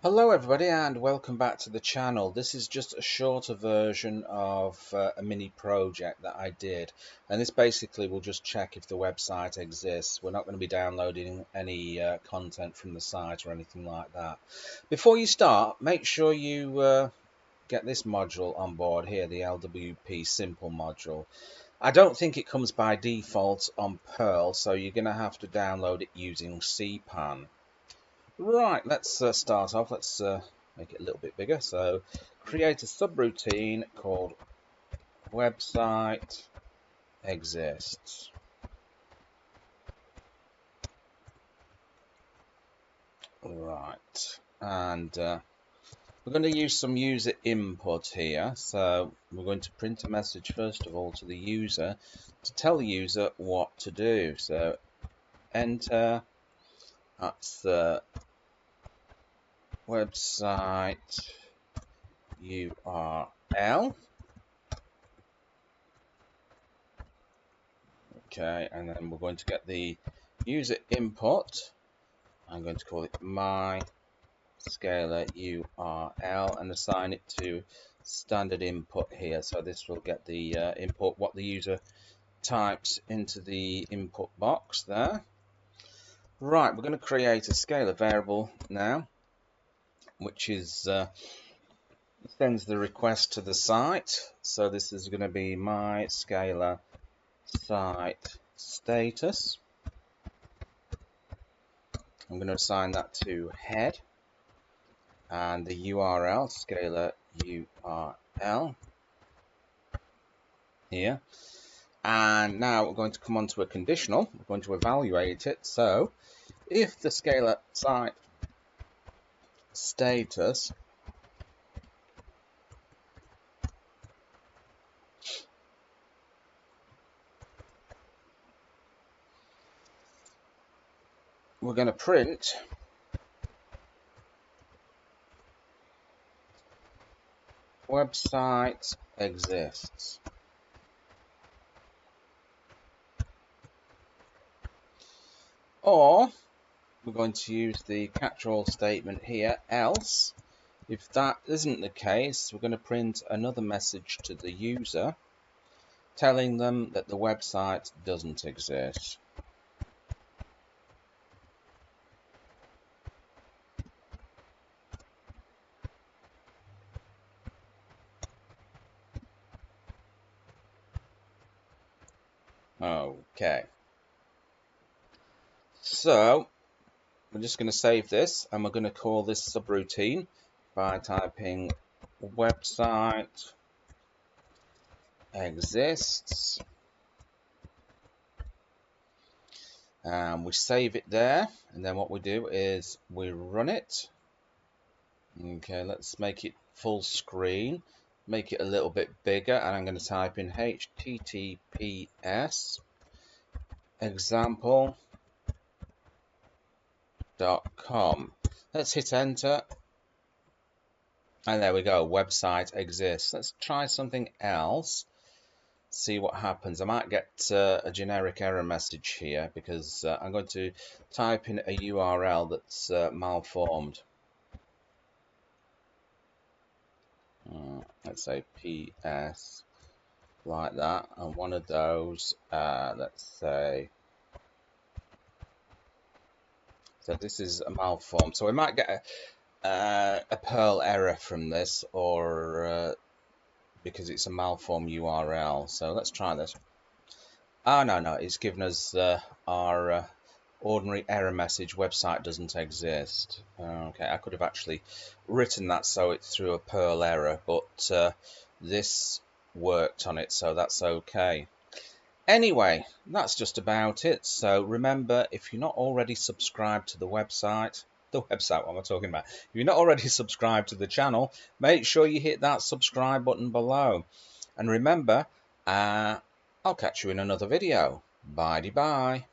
Hello everybody and welcome back to the channel. This is just a shorter version of a mini project that I did, and this basically will just check if the website exists. We're not going to be downloading any content from the site or anything like that. Before you start, make sure you get this module on board here, the LWP simple module. I don't think it comes by default on Perl, so you're going to have to download it using CPAN. Right, let's start off. Let's make it a little bit bigger. So create a subroutine called website exists. Right, and we're going to use some user input here. So we're going to print a message first of all to the user to tell the user what to do. So enter, that's the website URL. Okay, and then we're going to get the user input. I'm going to call it my scalar URL and assign it to standard input here. So this will get the input what the user types into the input box there. Right, we're going to create a scalar variable now, which is sends the request to the site. So this is going to be my scalar site status. I'm going to assign that to head and the URL scalar URL here. And now we're going to come on to a conditional. We're going to evaluate it. So if the scalar site status we're going to print website exists. Or we're going to use the catch-all statement here, else. If that isn't the case, we're going to print another message to the user telling them that the website doesn't exist. Okay, so we're just going to save this and we're going to call this subroutine by typing website exists, and we save it there, and then what we do is we run it. Okay, let's make it full screen, make it a little bit bigger, and I'm going to type in https example.com. Let's hit enter, and there we go, website exists. Let's try something else, see what happens. I might get a generic error message here because I'm going to type in a URL that's malformed. Let's say PS like that, and one of those, let's say, so this is a malformed, so we might get a Perl error from this, or because it's a malformed URL. So let's try this. Oh, no, it's given us our ordinary error message, website doesn't exist. Okay, I could have actually written that so it threw a Perl error, but this worked on it, so that's okay. Anyway, that's just about it. So remember, if you're not already subscribed to the website, what am I talking about? If you're not already subscribed to the channel, make sure you hit that subscribe button below. And remember, I'll catch you in another video. Bye-bye.